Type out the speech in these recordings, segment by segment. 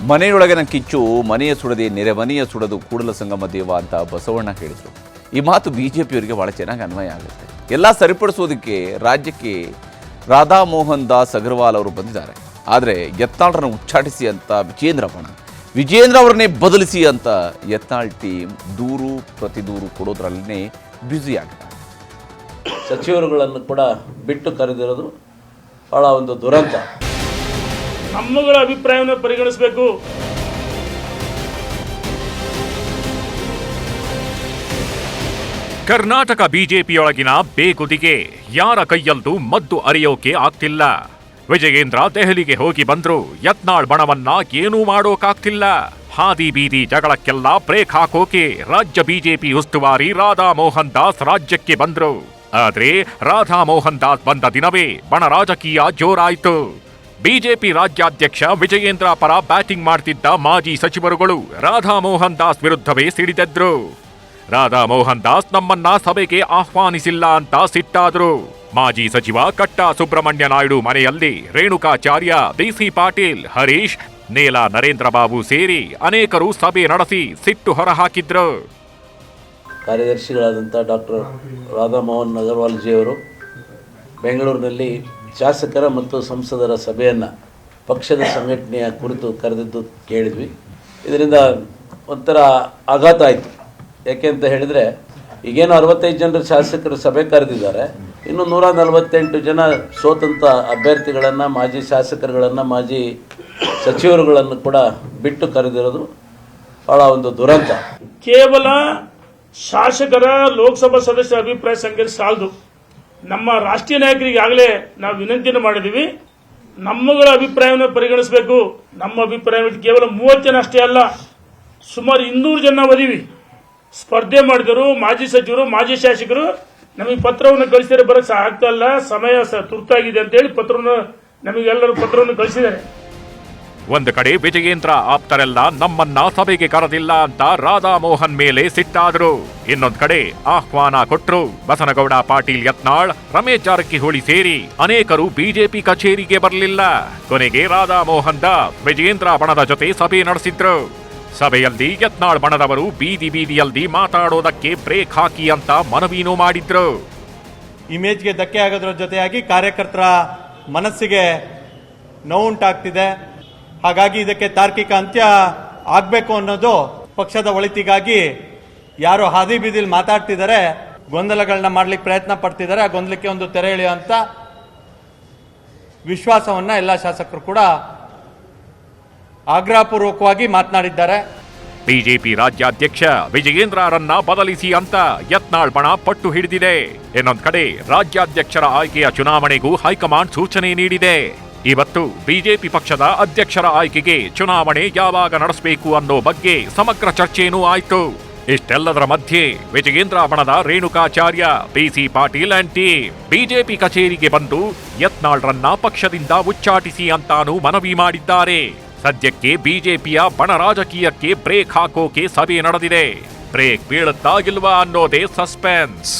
ಮನೆಯೊಳಗಿನ ಕಿಚ್ಚು ಮನೆಯ ಸುಡದೆ ನೆರೆಮನೆಯ ಸುಡದು ಕೂಡಲ ಸಂಗಮ ದೇವ ಅಂತ ಬಸವಣ್ಣ ಹೇಳಿದರು. ಈ ಮಾತು ಬಿಜೆಪಿಯವರಿಗೆ ಭಾಳ ಚೆನ್ನಾಗಿ ಅನ್ವಯ ಆಗುತ್ತೆ. ಎಲ್ಲ ಸರಿಪಡಿಸೋದಕ್ಕೆ ರಾಜ್ಯಕ್ಕೆ ರಾಧಾ ಮೋಹನ್ ದಾಸ್ ಅಗರ್ವಾಲ್ ಅವರು ಬಂದಿದ್ದಾರೆ. ಆದರೆ ಯತ್ನಾಳ್ರನ್ನು ಉಚ್ಚಾಟಿಸಿ ಅಂತ ವಿಜೇಂದ್ರ ಅವರನ್ನೇ ಬದಲಿಸಿ ಅಂತ ಯತ್ನಾಳ್ ಟೀಮ್ ದೂರು ಪ್ರತಿದೂರು ಕೊಡೋದ್ರಲ್ಲೇ ಬ್ಯುಸಿ ಆಗಿದ್ದಾರೆ. ಸಚಿವರುಗಳನ್ನು ಕೂಡ ಬಿಟ್ಟು ಕರೆದಿರೋದು ಭಾಳ ಒಂದು ದುರಂತ. ನಮ್ಮಗಳ ಅಭಿಪ್ರಾಯವನ್ನು ಪರಿಗಣಿಸಬೇಕು. ಕರ್ನಾಟಕ ಬಿಜೆಪಿಯೊಳಗಿನ ಬೇಗುದಿಗೆ ಯಾರ ಕೈಯಲ್ಲೂ ಮದ್ದು ಅರಿಯೋಕೆ ಆಗ್ತಿಲ್ಲ. ವಿಜಯೇಂದ್ರ ದೆಹಲಿಗೆ ಹೋಗಿ ಬಂದ್ರು, ಯತ್ನಾಳ್ ಬಣವನ್ನ ಏನೂ ಮಾಡೋಕಾಗ್ತಿಲ್ಲ. ಹಾದಿ ಬೀದಿ ಜಗಳಕ್ಕೆಲ್ಲ ಬ್ರೇಕ್ ಹಾಕೋಕೆ ರಾಜ್ಯ ಬಿಜೆಪಿ ಉಸ್ತುವಾರಿ ರಾಧಾ ಮೋಹನ್ ದಾಸ್ ರಾಜ್ಯಕ್ಕೆ ಬಂದ್ರು. ಆದ್ರೆ ರಾಧಾ ಮೋಹನ್ ದಾಸ್ ಬಂದ ದಿನವೇ ಬಣ ರಾಜಕೀಯ ಜೋರಾಯಿತು. ಬಿಜೆಪಿ ರಾಜ್ಯಾಧ್ಯಕ್ಷ ವಿಜಯೇಂದ್ರ ಪರ ಬ್ಯಾಟಿಂಗ್ ಮಾಡ್ತಿದ್ದ ಮಾಜಿ ಸಚಿವರುಗಳು ರಾಧಾ ಮೋಹನ್ ದಾಸ್ ವಿರುದ್ಧವೇ ಸಿಡಿದೆದ್ರು. ರಾಧಾ ಮೋಹನ್ ದಾಸ್ ನಮ್ಮನ್ನ ಸಭೆಗೆ ಆಹ್ವಾನಿಸಿಲ್ಲ ಅಂತ ಸಿಟ್ಟಾದ್ರು. ಮಾಜಿ ಸಚಿವ ಕಟ್ಟಾ ಸುಬ್ರಹ್ಮಣ್ಯ ನಾಯ್ಡು ಮನೆಯಲ್ಲಿ ರೇಣುಕಾಚಾರ್ಯ, ಡಿಸಿ ಪಾಟೀಲ್, ಹರೀಶ್, ನೇಲ ನರೇಂದ್ರ ಬಾಬು ಸೇರಿ ಅನೇಕರು ಸಭೆ ನಡೆಸಿ ಸಿಟ್ಟು ಹೊರಹಾಕಿದ್ರು. ಕಾರ್ಯದರ್ಶಿಗಳಾದಂಥ ಡಾಕ್ಟರ್ ರಾಧಾ ಮೋಹನ್ ಅಗರ್ವಾಲ್ ಜಿಯವರು ಬೆಂಗಳೂರಿನಲ್ಲಿ ಶಾಸಕರ ಮತ್ತು ಸಂಸದರ ಸಭೆಯನ್ನು ಪಕ್ಷದ ಸಂಘಟನೆಯ ಕುರಿತು ಕರೆದಿದ್ದು ಕೇಳಿದ್ವಿ. ಇದರಿಂದ ಒಂಥರ ಆಘಾತ ಆಯಿತು. ಯಾಕೆ ಅಂತ ಹೇಳಿದರೆ, ಈಗೇನು 65 ಜನರ ಶಾಸಕರು ಸಭೆ ಕರೆದಿದ್ದಾರೆ, ಇನ್ನು 148 ಜನ ಸ್ವತಂತ್ರ ಅಭ್ಯರ್ಥಿಗಳನ್ನು, ಮಾಜಿ ಶಾಸಕರುಗಳನ್ನು, ಮಾಜಿ ಸಚಿವರುಗಳನ್ನು ಕೂಡ ಬಿಟ್ಟು ಕರೆದಿರೋದು ಭಾಳ ಒಂದು ದುರಂತ. ಕೇವಲ ಶಾಸಕರ ಲೋಕಸಭಾ ಸದಸ್ಯರ ಅಭಿಪ್ರಾಯ ಸಂಖ್ಯೆ ಸಾಲದು. ನಮ್ಮ ರಾಷ್ಟ್ರೀಯ ನಾಯಕರಿಗೆ ಆಗಲೇ ನಾವು ವಿನಂತಿಯನ್ನು ಮಾಡಿದ್ದೀವಿ, ನಮ್ಮಗಳ ಅಭಿಪ್ರಾಯವನ್ನು ಪರಿಗಣಿಸಬೇಕು. ನಮ್ಮ ಅಭಿಪ್ರಾಯ ಕೇವಲ 30 ಜನ ಅಷ್ಟೇ ಅಲ್ಲ, ಸುಮಾರು 200 ಜನ ಓದಿವಿ. ಸ್ಪರ್ಧೆ ಮಾಡಿದರು, ಮಾಜಿ ಸಚಿವರು, ಮಾಜಿ ಶಾಸಕರು ನಮಗೆ ಪತ್ರವನ್ನು ಕಳಿಸಿದರೆ ಬರೋಕ್ಕೆ ಆಗ್ತಾ ಇಲ್ಲ, ಸಮಯ ತುರ್ತಾಗಿದೆ ಅಂತೇಳಿ ನಮಗೆಲ್ಲರೂ ಪತ್ರವನ್ನು ಕಳಿಸಿದ್ದಾರೆ. ಒಂದು ಕಡೆ ವಿಜಯೇಂದ್ರ ಆಪ್ತರೆಲ್ಲ ನಮ್ಮನ್ನ ಸಭೆಗೆ ಕರೆದಿಲ್ಲ ಅಂತ ರಾಧಾ ಮೋಹನ್ ಮೇಲೆ ಸಿಟ್ಟಾದ್ರು. ಇನ್ನೊಂದ್ ಕಡೆ ಆಹ್ವಾನ ಕೊಟ್ರು. ಬಸನಗೌಡ ಪಾಟೀಲ್, ಯತ್ನಾಳ್, ರಮೇಶ್ ಜಾರಕಿಹೊಳಿ ಸೇರಿ ಅನೇಕರು ಬಿಜೆಪಿ ಕಚೇರಿಗೆ ಬರಲಿಲ್ಲ. ಕೊನೆಗೆ ರಾಧಾ ಮೋಹನ್ ದಾಸ್ ವಿಜಯೇಂದ್ರ ಬಣದ ಜೊತೆ ಸಭೆ ನಡೆಸಿದ್ರು. ಸಭೆಯಲ್ಲಿ ಯತ್ನಾಳ್ ಬಣದವರು ಬೀದಿ ಬೀದಿಯಲ್ಲಿ ಮಾತಾಡೋದಕ್ಕೆ ಬ್ರೇಕ್ ಹಾಕಿ ಅಂತ ಮನವಿನೂ ಮಾಡಿದ್ರು. ಇಮೇಜ್ಗೆ ಧಕ್ಕೆ ಆಗೋದ್ರ ಜೊತೆಯಾಗಿ ಕಾರ್ಯಕರ್ತರ ಮನಸ್ಸಿಗೆ ನೋವುಂಟಾಗ್ತಿದೆ. ಹಾಗಾಗಿ ಇದಕ್ಕೆ ತಾರ್ಕಿಕ ಅಂತ್ಯ ಆಗಬೇಕು ಅನ್ನೋದು ಪಕ್ಷದ ಒಳಿತಿಗಾಗಿ ಯಾರು ಹಾದಿ ಬೀದಿಲಿ ಮಾತಾಡ್ತಿದ್ದಾರೆ, ಗೊಂದಲಗಳನ್ನ ಮಾಡ್ಲಿಕ್ಕೆ ಪ್ರಯತ್ನ ಪಡ್ತಿದ್ದಾರೆ. ಆ ಗೊಂದಲಕ್ಕೆ ಒಂದು ತೆರೆ ಎಳೆಯುವಂತ ವಿಶ್ವಾಸವನ್ನ ಎಲ್ಲ ಶಾಸಕರು ಕೂಡ ಆಗ್ರಹಪೂರ್ವಕವಾಗಿ ಮಾತನಾಡಿದ್ದಾರೆ. ಬಿಜೆಪಿ ರಾಜ್ಯಾಧ್ಯಕ್ಷ ವಿಜಯೇಂದ್ರರನ್ನ ಬದಲಿಸಿ ಅಂತ ಯತ್ನಾಳ್ ಬಣ ಪಟ್ಟು ಹಿಡಿದಿದೆ. ಇನ್ನೊಂದ್ ಕಡೆ ರಾಜ್ಯಾಧ್ಯಕ್ಷರ ಆಯ್ಕೆಯ ಚುನಾವಣೆಗೂ ಹೈಕಮಾಂಡ್ ಸೂಚನೆ ನೀಡಿದೆ. ಇವತ್ತು ಬಿಜೆಪಿ ಪಕ್ಷದ ಅಧ್ಯಕ್ಷರ ಆಯ್ಕೆಗೆ ಚುನಾವಣೆ ಯಾವಾಗ ನಡೆಸಬೇಕು ಅನ್ನೋ ಬಗ್ಗೆ ಸಮಗ್ರ ಚರ್ಚೆನೂ ಆಯ್ತು. ಇಷ್ಟೆಲ್ಲದರ ಮಧ್ಯೆ ವಿಜಯೇಂದ್ರ ಬಣದ Renukacharya, DC Patil and team BJP ಕಚೇರಿಗೆ ಬಂದು ಯತ್ನಾಳ್ರನ್ನ ಪಕ್ಷದಿಂದ ಉಚ್ಚಾಟಿಸಿ ಅಂತಾನೂ ಮನವಿ ಮಾಡಿದ್ದಾರೆ. ಸದ್ಯಕ್ಕೆ ಬಿಜೆಪಿಯ ಬಣ ರಾಜಕೀಯಕ್ಕೆ ಬ್ರೇಕ್ ಹಾಕೋಕೆ ಸಭೆ ನಡೆದಿದೆ. ಬ್ರೇಕ್ ಬೀಳುತ್ತಾ ಇಲ್ವಾ ಅನ್ನೋದೇ ಸಸ್ಪೆನ್ಸ್.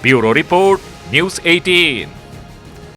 Bureau report, news 18.